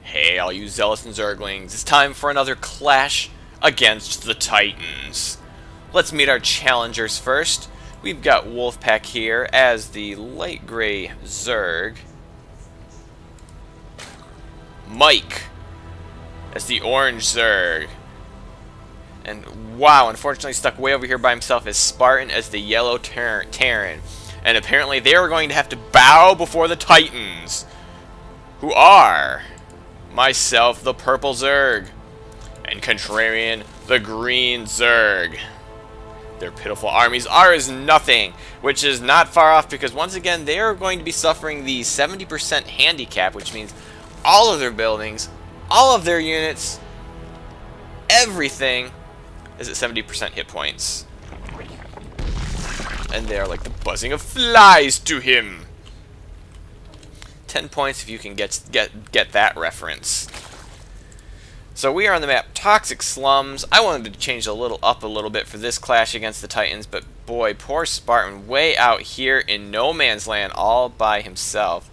Hey, all you zealous and zerglings, it's time for another clash against the Titans. Let's meet our challengers first. We've got Wolfpack here as the light gray Zerg. Mike as the orange Zerg. And wow, unfortunately stuck way over here by himself is Spartan as the yellow Terran. And apparently they are going to have to bow before the Titans, who are myself, the purple Zerg, and Contrarian, the green Zerg. Their pitiful armies are as nothing, which is not far off because once again they are going to be suffering the 70% handicap, which means all of their buildings, all of their units, everything is at 70% hit points. And they are like the buzzing of flies to him. 10 points if you can get that reference. So we are on the map Toxic Slums. I wanted to change up a little bit for this clash against the Titans, but boy, poor Spartan way out here in no man's land all by himself.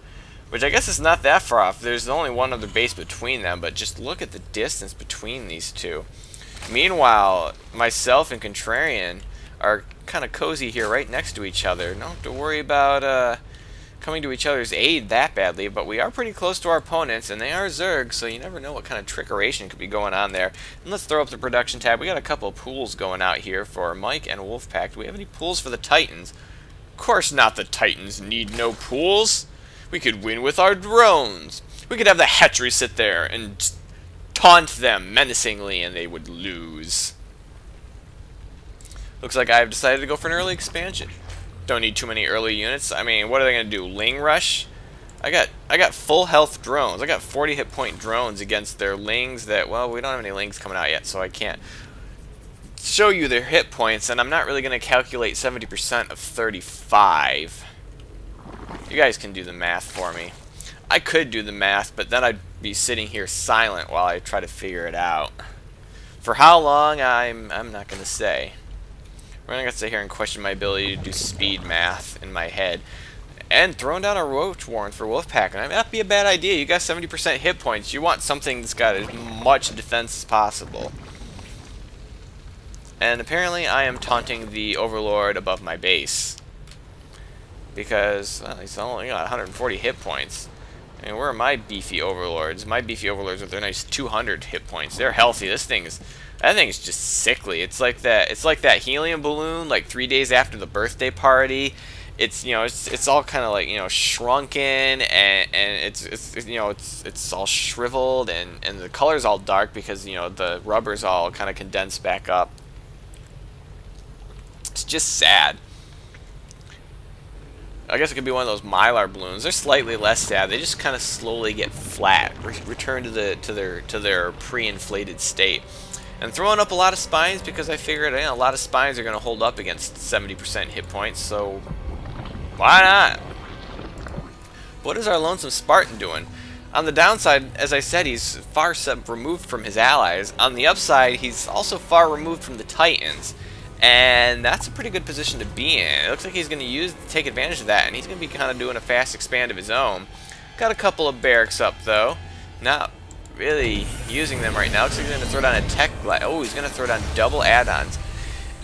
Which I guess is not that far off. There's only one other base between them, but just look at the distance between these two. Meanwhile, myself and Contrarian are kind of cozy here right next to each other. Don't have to worry about coming to each other's aid that badly, but we are pretty close to our opponents, and they are Zerg, so you never know what kind of trickeration could be going on there. And let's throw up the production tab. We got a couple of pools going out here for Mike and Wolfpack. Do we have any pools for the Titans? Of course not, the Titans need no pools. We could win with our drones. We could have the hatchery sit there and taunt them menacingly, and they would lose. Looks like I've decided to go for an early expansion. Don't need too many early units. I mean, what are they going to do? Ling rush? I got full health drones. I got 40 hit point drones against their lings that, well, we don't have any lings coming out yet, so I can't show you their hit points, and I'm not really going to calculate 70% of 35. You guys can do the math for me. I could do the math, but then I'd be sitting here silent while I try to figure it out. For how long, I'm not going to say. We're going to sit here and question my ability to do speed math in my head. And throwing down a roach warren for Wolfpack. And that might be a bad idea. You got 70% hit points. You want something that's got as much defense as possible. And apparently I am taunting the Overlord above my base. Because, well, he's only got 140 hit points. I mean, where are my beefy Overlords? My beefy Overlords with their nice 200 hit points. They're healthy. That thing is just sickly. It's like that helium balloon like 3 days after the birthday party. It's, you know, it's all kind of like, you know, shrunken, and it's all shriveled, and the color's all dark because, you know, the rubber's all kind of condensed back up. It's just sad. I guess it could be one of those mylar balloons. They're slightly less sad. They just kind of slowly get flat, return to their pre-inflated state. And throwing up a lot of spines because I figured, you know, a lot of spines are going to hold up against 70% hit points, so why not? What is our lonesome Spartan doing? On the downside, as I said, he's far removed from his allies. On the upside, he's also far removed from the Titans. And that's a pretty good position to be in. It looks like he's going to take advantage of that, and he's going to be kind of doing a fast expand of his own. Got a couple of barracks up, though. Not really using them right now. Looks like he's going to throw down a tech glide. Oh, he's going to throw down double add-ons.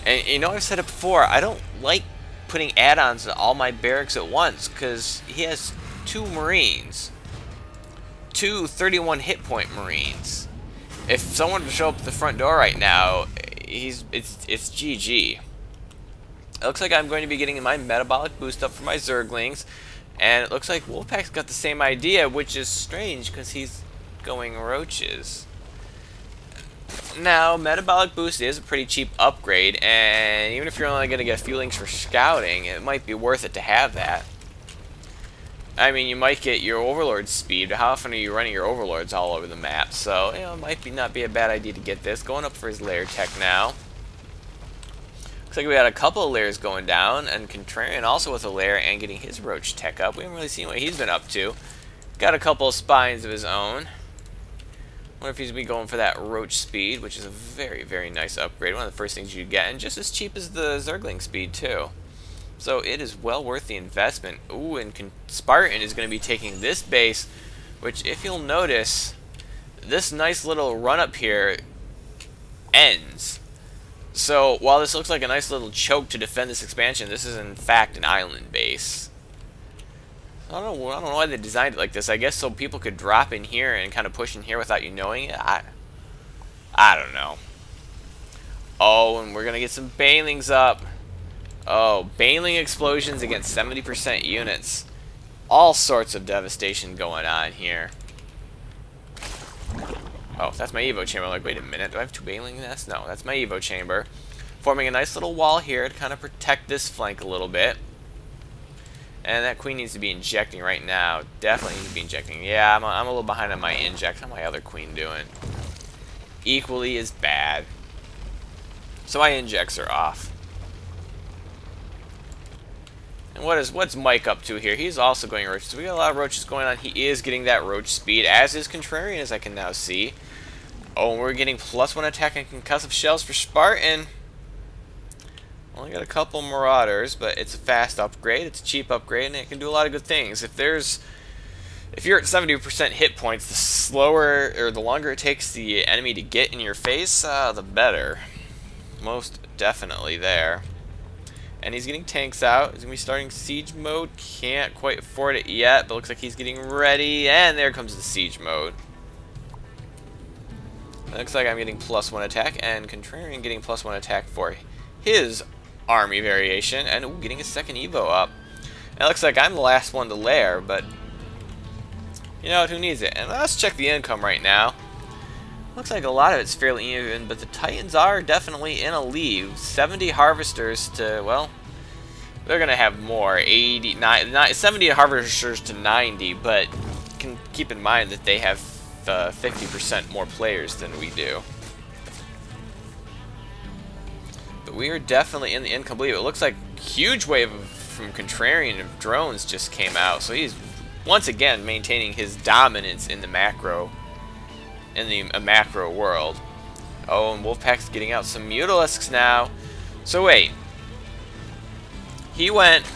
And you know, I've said it before, I don't like putting add-ons to all my barracks at once, because he has 2 Marines. 2 31 hit point Marines. If someone were to show up at the front door right now, it's GG. It looks like I'm going to be getting my metabolic boost up for my Zerglings, and it looks like Wolfpack's got the same idea, which is strange because he's going roaches. Now, metabolic boost is a pretty cheap upgrade, and even if you're only going to get a few links for scouting, it might be worth it to have that. I mean, you might get your Overlord speed, but how often are you running your Overlords all over the map? So, you know, it might not be a bad idea to get this. Going up for his lair tech now. Looks like we got a couple of lairs going down, and Contrarian also with a lair and getting his roach tech up. We haven't really seen what he's been up to. Got a couple of spines of his own. Wonder if he's going to be going for that roach speed, which is a very, very nice upgrade. One of the first things you get, and just as cheap as the Zergling speed, too. So it is well worth the investment. Ooh, and Spartan is going to be taking this base, which, if you'll notice, this nice little run up here ends. So while this looks like a nice little choke to defend this expansion, this is in fact an island base. I don't know why they designed it like this. I guess so people could drop in here and kind of push in here without you knowing it. I don't know. Oh, and we're gonna get some banelings up. Oh, baneling explosions against 70% units. All sorts of devastation going on here. Oh, that's my Evo chamber. Like, wait a minute, do I have 2 baneling nests? No, that's my Evo chamber. Forming a nice little wall here to kind of protect this flank a little bit. And that queen needs to be injecting right now. Definitely needs to be injecting. Yeah, I'm a little behind on my inject. How's my other queen doing? Equally as bad. So my injects are off. And what's Mike up to here? He's also going roaches. So we got a lot of roaches going on. He is getting that roach speed, as is Contrarian, as I can now see. Oh, and we're getting +1 attack and concussive shells for Spartan. Only got a couple Marauders, but it's a fast upgrade. It's a cheap upgrade, and it can do a lot of good things. If you're at 70% hit points, the slower or the longer it takes the enemy to get in your face, the better. Most definitely there. And he's getting tanks out. He's going to be starting siege mode. Can't quite afford it yet, but looks like he's getting ready. And there comes the siege mode. It looks like I'm getting +1 attack, and Contrarian getting +1 attack for his army variation. And ooh, getting a second Evo up. And it looks like I'm the last one to lair, but you know what, who needs it? And let's check the income right now. Looks like a lot of it's fairly even, but the Titans are definitely in a lead. 70 harvesters to, well, they're going to have more. 70 harvesters to 90, but can keep in mind that they have 50% more players than we do. But we are definitely in the income lead. It looks like a huge wave from Contrarian of drones just came out, so he's once again maintaining his dominance in the macro. In the macro world. Oh, and Wolfpack's getting out some Mutalisks now. So wait. He went,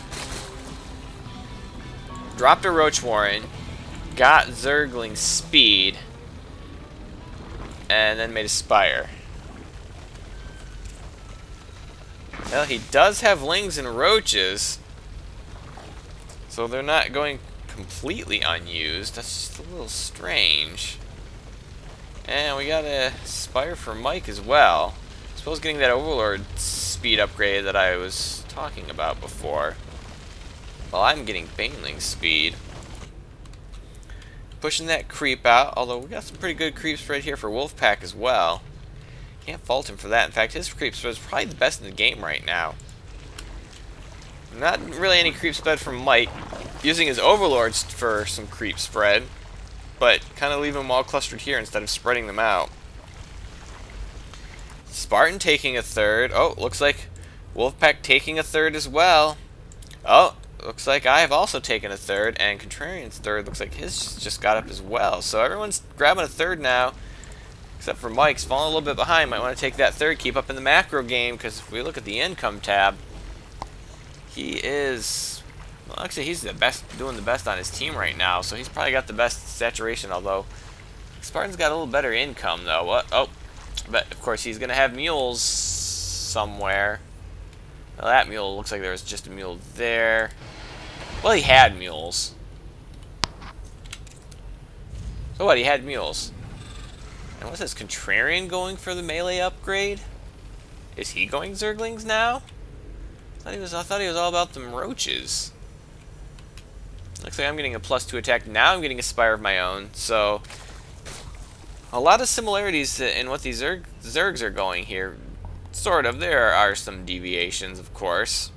dropped a Roach Warren, got Zergling speed, and then made a Spire. Well, he does have Lings and Roaches, so they're not going completely unused. That's just a little strange. And we got a Spire for Mike as well. I suppose getting that Overlord speed upgrade that I was talking about before. Well, I'm getting Baneling speed. Pushing that creep out, although we got some pretty good creeps right here for Wolfpack as well. Can't fault him for that. In fact, his creep spread is probably the best in the game right now. Not really any creep spread from Mike. Using his Overlords for some creep spread. But kind of leave them all clustered here instead of spreading them out. Spartan taking a third. Oh, looks like Wolfpack taking a third as well. Oh, looks like I have also taken a third, and Contrarian's third looks like his just got up as well. So everyone's grabbing a third now, except for Mike's falling a little bit behind. Might want to take that third, keep up in the macro game, because if we look at the income tab, he is... Well, actually, he's the best, doing the best on his team right now, so he's probably got the best saturation, although Spartan's got a little better income, though. What? Oh, but of course he's going to have mules somewhere. Well, that mule looks like there was just a mule there. Well, he had mules. So what? He had mules. And what's this? Contrarian going for the melee upgrade? Is he going Zerglings now? I thought he was all about them roaches. Looks like I'm getting a +2 attack. Now I'm getting a Spire of my own. So, a lot of similarities in what these Zergs are going here. Sort of. There are some deviations, of course.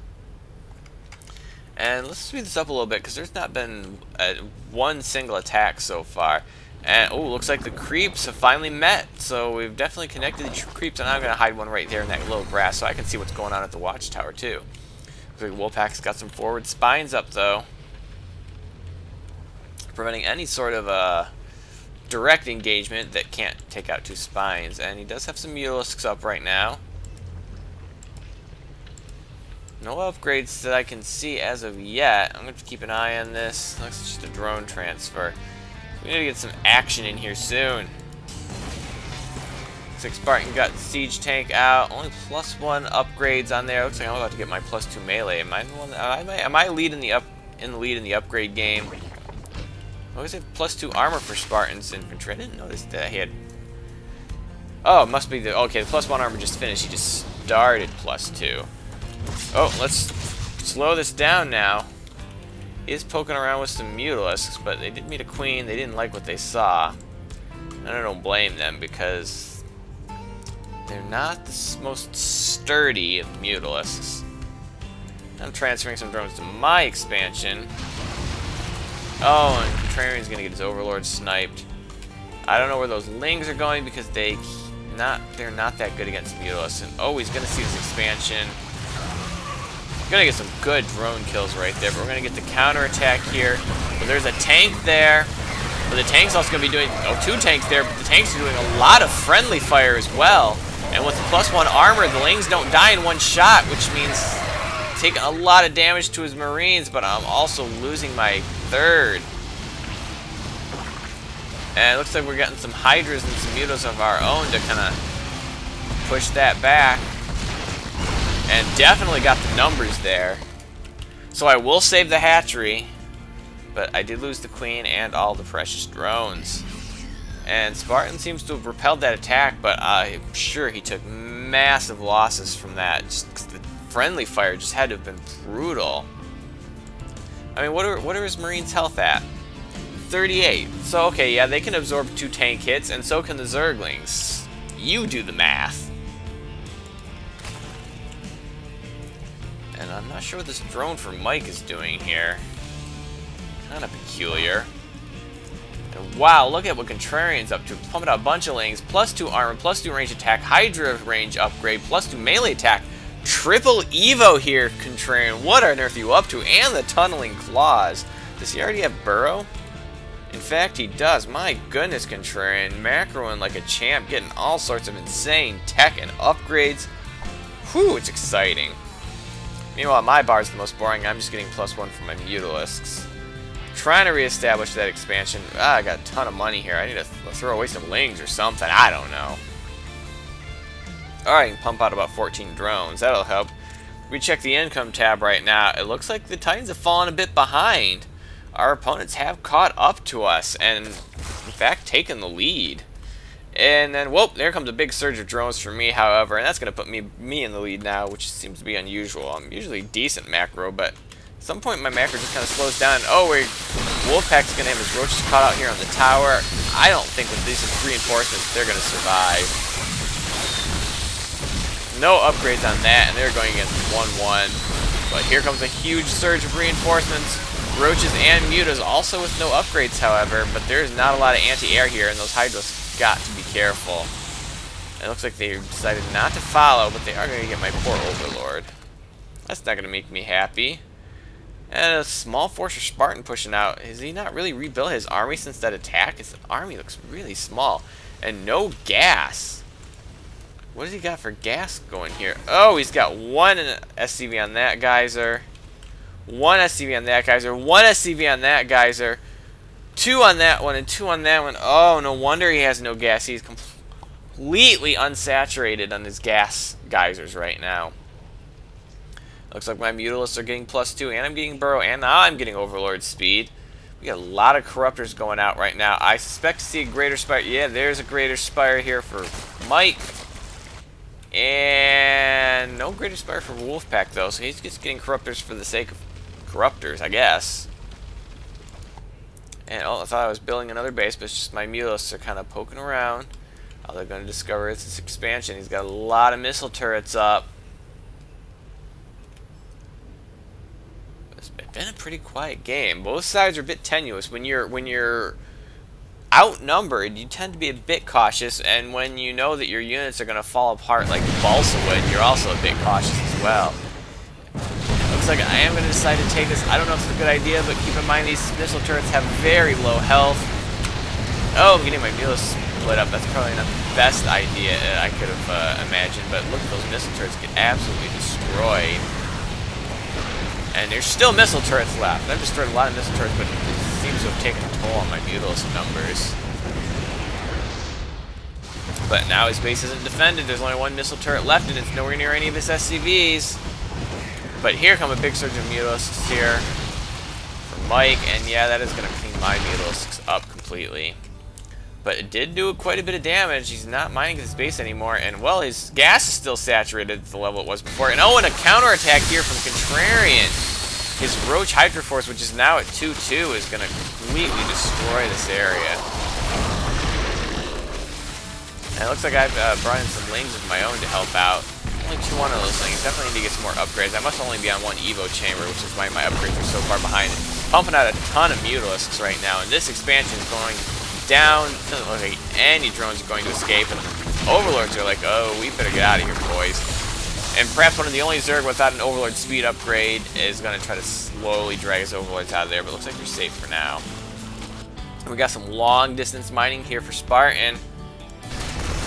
And let's speed this up a little bit, because there's not been one single attack so far. And, oh, looks like the creeps have finally met. So, we've definitely connected the creeps, and I'm going to hide one right there in that little grass so I can see what's going on at the watchtower, too. Looks like Wolfpack's got some forward spines up, though, preventing any sort of direct engagement that can't take out 2 spines. And he does have some Mutalisks up right now. No upgrades that I can see as of yet. I'm going to keep an eye on this. Looks like it's just a drone transfer. We need to get some action in here soon. Looks like Spartan got Siege Tank out. Only +1 upgrades on there. Looks like I'm about to get my +2 melee. Am I the one? Am I lead in the lead in the upgrade game? What was it? +2 armor for Spartans infantry. I didn't notice that he had. Oh, it must be the okay. The +1 armor just finished. He just started +2. Oh, let's slow this down now. He is poking around with some Mutalisks, but they did meet a queen. They didn't like what they saw. And I don't blame them because they're not the most sturdy of Mutalisks. I'm transferring some drones to my expansion. Oh, and Contrarian's gonna get his Overlord sniped. I don't know where those Lings are going because they're not that good against Mutalisks. And oh, he's gonna see this expansion. Gonna get some good drone kills right there, but we're gonna get the counter attack here. But there's a tank there. But the tank's also gonna be doing 2 tanks there, but the tanks are doing a lot of friendly fire as well. And with the +1 armor, the Lings don't die in one shot, which means taking a lot of damage to his Marines, but I'm also losing my 3rd. And it looks like we're getting some Hydras and some Mutos of our own to kind of push that back. And definitely got the numbers there. So I will save the hatchery, but I did lose the queen and all the precious drones. And Spartan seems to have repelled that attack, but I'm sure he took massive losses from that. Just 'cause the friendly fire just had to have been brutal. I mean, what are his Marines' health at? 38. So, okay, yeah, they can absorb 2 tank hits, and so can the Zerglings. You do the math. And I'm not sure what this drone for Mike is doing here. Kind of peculiar. And wow, look at what Contrarian's up to. Pumping out a bunch of Lings, +2 armor, +2 range attack, Hydra range upgrade, +2 melee attack. Triple Evo here, Contrarian. What on earth are you up to? And the tunneling claws. Does he already have Burrow? In fact, he does. My goodness, Contrarian. Macroing like a champ, getting all sorts of insane tech and upgrades. Whew, it's exciting. Meanwhile, my bar's the most boring. I'm just getting +1 for my Mutalisks. Trying to reestablish that expansion. I got a ton of money here. I need to throw away some Lings or something. I don't know. Alright, I can pump out about 14 drones. That'll help. We check the income tab right now. It looks like the Titans have fallen a bit behind. Our opponents have caught up to us and, in fact, taken the lead. And then, whoop, there comes a big surge of drones for me, however, and that's going to put me in the lead now, which seems to be unusual. I'm usually decent macro, but at some point my macro just kind of slows down. Oh, Wolfpack's going to have his roaches caught out here on the tower. I don't think with these reinforcements they're going to survive. No upgrades on that, and they're going against 1-1. But here comes a huge surge of reinforcements. Roaches and Mutas also with no upgrades, however, but there's not a lot of anti-air here, and those Hydras got to be careful. It looks like they decided not to follow, but they are going to get my poor Overlord. That's not going to make me happy. And a small force of Spartan pushing out. Has he not really rebuilt his army since that attack? His army looks really small. And no gas. What has he got for gas going here? Oh, he's got 1 SCV on that geyser. 1 SCV on that geyser. 1 SCV on that geyser. 2 on that one and 2 on that one. Oh, no wonder he has no gas. He's completely unsaturated on his gas geysers right now. Looks like my Mutalisks are getting +2, and I'm getting Burrow, and now I'm getting Overlord speed. We got a lot of Corruptors going out right now. I suspect to see a Greater Spire. Yeah, there's a Greater Spire here for Mike. And no Greater Spire for Wolfpack, though, so he's just getting Corruptors for the sake of Corruptors, I guess. And oh, I thought I was building another base, but it's just my Mutalisks are kind of poking around. All they're going to discover is this expansion. He's got a lot of missile turrets up. It's been a pretty quiet game. Both sides are a bit tenuous. When you're outnumbered, you tend to be a bit cautious, and when you know that your units are going to fall apart like balsa wood, you're also a bit cautious as well. Looks like I am going to decide to take this. I don't know if it's a good idea, but keep in mind these missile turrets have very low health. Oh, I'm getting my Mutalisks split up. That's probably not the best idea I could have imagined, but look at those missile turrets get absolutely destroyed. And there's still missile turrets left. I've destroyed a lot of missile turrets, but it seems to have taken a toll on my Mutalisk numbers. But now his base isn't defended. There's only one missile turret left, and it's nowhere near any of his SCVs. But here come a big surge of Mutalisks here from Mike, and yeah, that is going to clean my Mutalisks up completely. But it did do quite a bit of damage. He's not mining his base anymore, and well, his gas is still saturated at the level it was before. And oh, and a counterattack here from Contrarian. His Roach Hydra Force, which is now at 2-2, is going to completely destroy this area. And it looks like I've brought in some lings of my own to help out. Only 2-1 of those things. Definitely need to get some more upgrades. I must only be on one Evo chamber, which is why my upgrades are so far behind. Pumping out a ton of Mutalisks right now, and this expansion is going down. Doesn't look like any drones are going to escape, and Overlords are like, oh, we better get out of here, boys. And perhaps one of the only Zerg without an Overlord speed upgrade is going to try to slowly drag his Overlords out of there, but looks like you're safe for now. We got some long distance mining here for Spartan.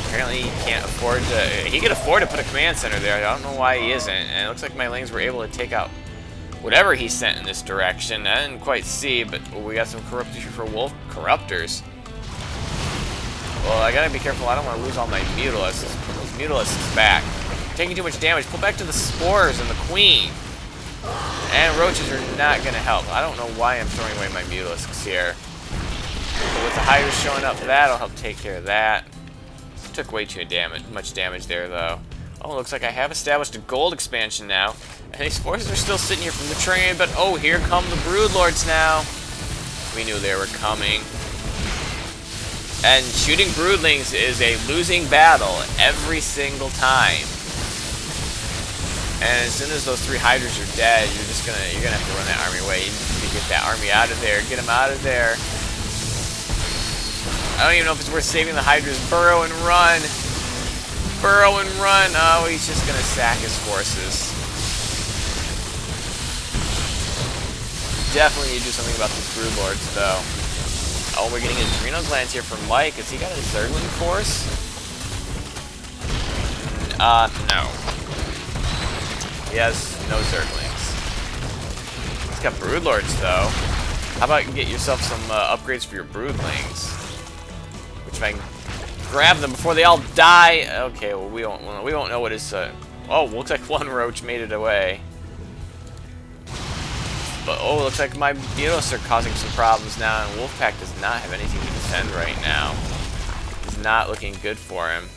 Apparently he can't afford to... He could afford to put a command center there. I don't know why he isn't. And it looks like my lings were able to take out whatever he sent in this direction. I didn't quite see, but we got some corruptors for Wolf Corruptors. Well, I gotta be careful. I don't want to lose all my Mutalisks. Those Mutalisks back. Taking too much damage. Pull back to the Spores and the Queen. And Roaches are not gonna help. I don't know why I'm throwing away my Mutalisks here. But with the Hydras showing up, that'll help take care of that. Took way too much damage there, though. Oh, looks like I have established a gold expansion now. And these forces are still sitting here from the train, but oh, here come the Broodlords now. We knew they were coming. And shooting Broodlings is a losing battle every single time. And as soon as those 3 Hydras are dead, you're gonna have to run that army away. You need to get that army out of there. Get them out of there. I don't even know if it's worth saving the Hydras. Burrow and run. Burrow and run. Oh, he's just gonna sack his forces. Definitely need to do something about these Broodlords, though. Oh, we're getting a Adrenal Glands here from Mike. Has he got a Zergling force? No. He has no Zerglings. He's got Broodlords, though. How about you get yourself some upgrades for your Broodlings? Which if I can grab them before they all die. Okay, well we won't know what his. Oh, looks like one Roach made it away. But oh, looks like my Mutalisks are causing some problems now, and Wolfpack does not have anything to defend right now. It's not looking good for him.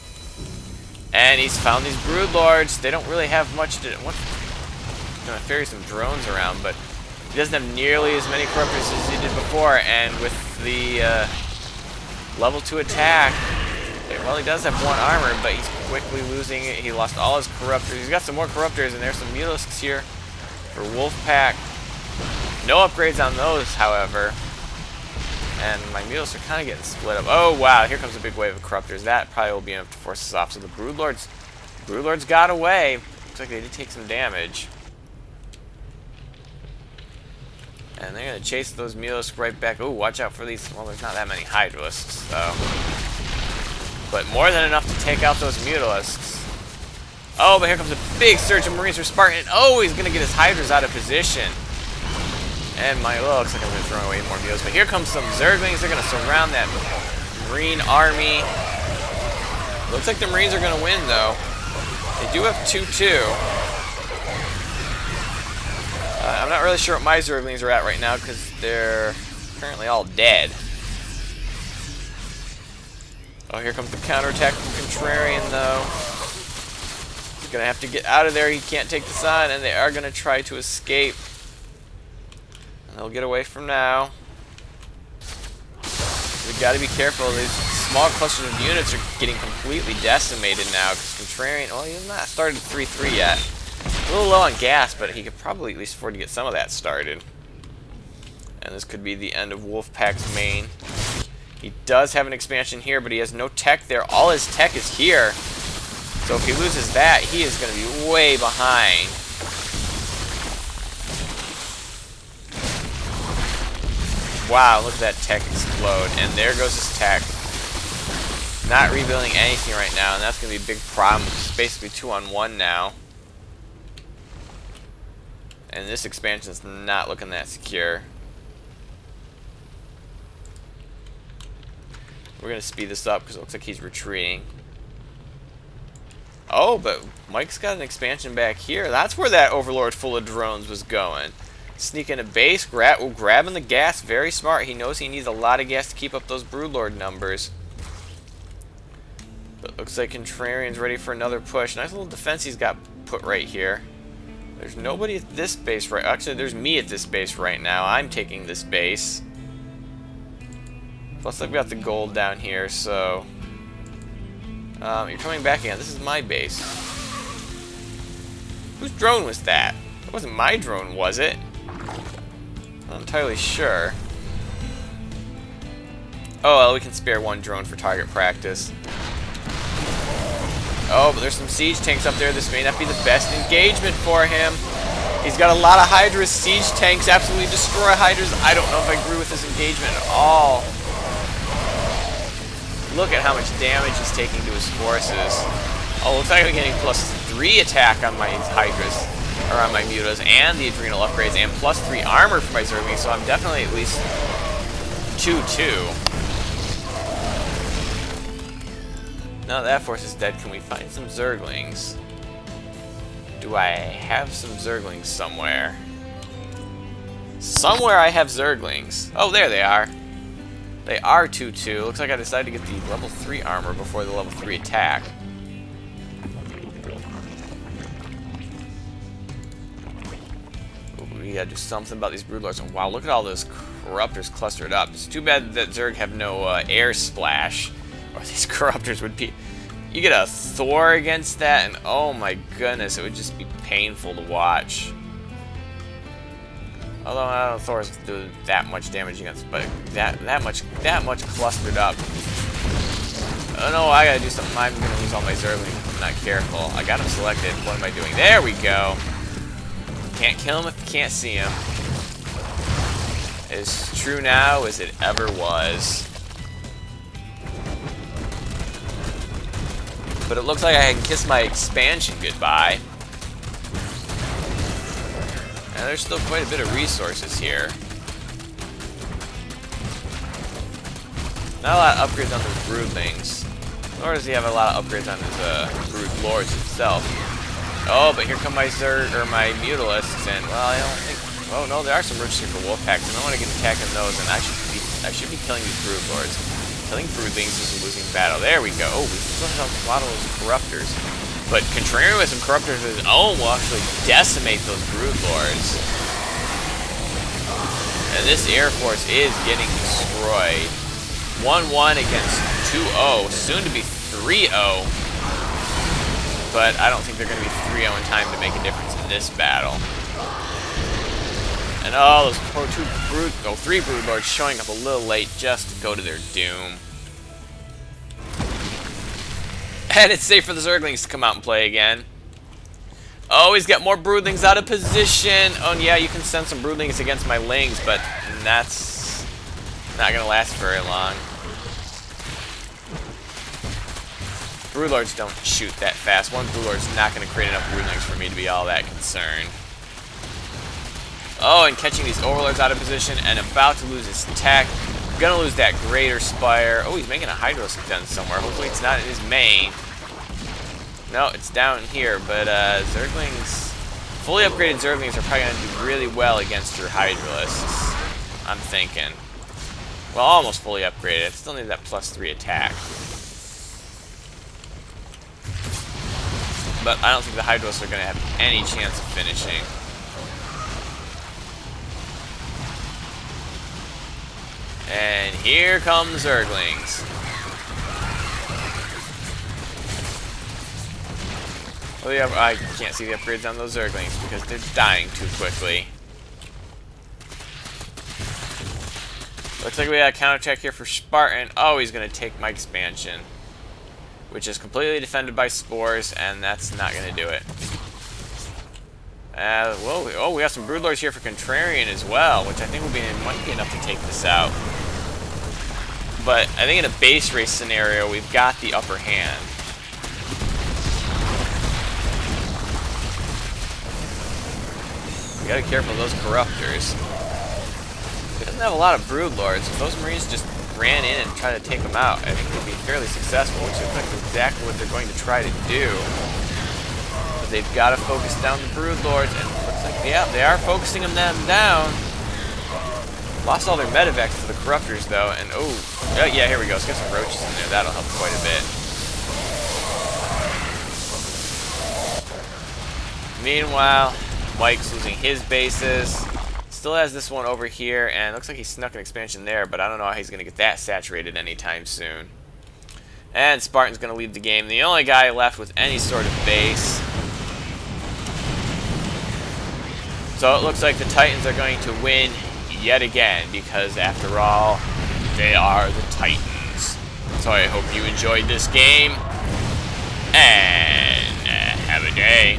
And he's found these Broodlords. They don't really have much to. He's gonna ferry some drones around, but he doesn't have nearly as many corruptors as he did before. And with the level 2 attack, well, he does have 1 armor, but he's quickly losing it. He lost all his corruptors. He's got some more corruptors, and there's some Mutalisks here for Wolfpack. No upgrades on those, however. And my Mutalisks are kind of getting split up. Oh, wow, here comes a big wave of corruptors. That probably will be enough to force us off. So the Broodlords got away. Looks like they did take some damage. And they're going to chase those Mutalisks right back. Oh, watch out for these. Well, there's not that many Hydralisks, so. But more than enough to take out those Mutalisks. Oh, but here comes a big surge of Marines for Spartan. Oh, he's going to get his Hydras out of position. And looks like I'm going to throw away more Mutalisks. But here comes some Zerglings. They're going to surround that Marine army. Looks like the Marines are going to win, though. They do have 2-2. I'm not really sure what my Zerglings are at right now because they're currently all dead. Oh, here comes the counterattack from Contrarian, though. He's going to have to get out of there. He can't take the sun, and they are going to try to escape. And they'll get away from now. We've got to be careful. These small clusters of units are getting completely decimated now because Contrarian, well, he's not started 3-3 yet. A little low on gas, but he could probably at least afford to get some of that started. And this could be the end of Wolfpack's main. He does have an expansion here, but he has no tech there. All his tech is here. So if he loses that, he is going to be way behind. Wow, look at that tech explode. And there goes his tech. Not rebuilding anything right now, and that's going to be a big problem. It's basically 2-on-1 now. And this expansion is not looking that secure. We're going to speed this up because it looks like he's retreating. Oh, but Mike's got an expansion back here. That's where that Overlord full of drones was going. Sneaking a base, grabbing the gas. Very smart. He knows he needs a lot of gas to keep up those Broodlord numbers. But looks like Contrarian's ready for another push. Nice little defense he's got put right here. There's nobody at this base right... Actually, there's me at this base right now. I'm taking this base. Plus, I've got the gold down here, so... you're coming back again. This is my base. Whose drone was that? It wasn't my drone, was it? Not entirely sure. Oh, well, we can spare one drone for target practice. Oh, but there's some siege tanks up there. This may not be the best engagement for him. He's got a lot of Hydras. Siege tanks absolutely destroy Hydras. I don't know if I agree with this engagement at all. Look at how much damage he's taking to his forces. Oh, looks like I'm getting +3 attack on my Hydras, or on my Mutas, and the Adrenal upgrades, and +3 armor for my Zerglings, so I'm definitely at least 2-2. Now that force is dead, can we find some Zerglings? Do I have some Zerglings somewhere? Somewhere I have Zerglings. Oh, there they are. They are 2-2. Looks like I decided to get the level 3 armor before the level 3 attack. Ooh, we gotta do something about these Broodlords. And wow, look at all those Corruptors clustered up. It's too bad that Zerg have no air splash. Or these Corruptors would be... You get a Thor against that, and oh my goodness, it would just be painful to watch. Although I don't know if Thor's do that much damage against, but that much clustered up. Oh no, I gotta do something. I'm gonna lose all my Zerglings if I'm not careful. I got him selected. What am I doing? There we go. Can't kill him if you can't see him. As true now as it ever was. But it looks like I can kiss my expansion goodbye. And there's still quite a bit of resources here. Not a lot of upgrades on those Broodlings. Nor does he have a lot of upgrades on his Broodlords itself. Oh, but here come my my Mutalisks, and well, I don't think. Oh no, there are some Roach Seeker Wolfpacks, and I want to get attacking those, and I should be killing these Broodlords. Killing Broodlings is a losing battle. There we go. Oh, we still have a lot of those Corruptors. But Contrarian with some Corruptors of his own will actually decimate those Broodlords. And this Air Force is getting destroyed. 1-1 against 2-0. Soon to be 3-0. But I don't think they're going to be 3-0 in time to make a difference in this battle. And oh, those poor three Broodlords showing up a little late just to go to their doom. And it's safe for the Zerglings to come out and play again. Oh, he's got more Broodlings out of position. Oh, yeah, you can send some Broodlings against my Lings, but that's not going to last very long. Broodlords don't shoot that fast. One Broodlord's not going to create enough Broodlings for me to be all that concerned. Oh, and catching these Overlords out of position and about to lose his tech. Gonna lose that Greater Spire. Oh, he's making a Hydro-Stun somewhere. Hopefully it's not in his main. No, it's down here, but Zerglings... Fully upgraded Zerglings are probably gonna do really well against your Hydralisks. I'm thinking. Well, almost fully upgraded. I still need that +3 attack. But I don't think the Hydralisks are gonna have any chance of finishing. And here come the Zerglings. Well, yeah, I can't see the upgrades on those Zerglings because they're dying too quickly. Looks like we got a counterattack here for Spartan. Oh, he's going to take my expansion, which is completely defended by Spores, and that's not going to do it. Whoa, oh, we got some Broodlords here for Contrarian as well, which I think might be enough to take this out. But I think in a base race scenario, we've got the upper hand. We gotta be careful of those Corruptors. He doesn't have a lot of Broodlords. If those Marines just ran in and tried to take them out, I think they'd be fairly successful, which looks like exactly what they're going to try to do. they've got to focus down the Brood Lords, and it looks like, yeah, they are focusing them down. Lost all their medevacs to the Corruptors, though, and oh, yeah, here we go. Let's get some roaches in there. That'll help quite a bit. Meanwhile, Mike's losing his bases. Still has this one over here, and looks like he snuck an expansion there, but I don't know how he's going to get that saturated anytime soon. And Spartan's going to leave the game. The only guy left with any sort of base. So it looks like the Titans are going to win yet again, because after all, they are the Titans. So I hope you enjoyed this game, and have a day.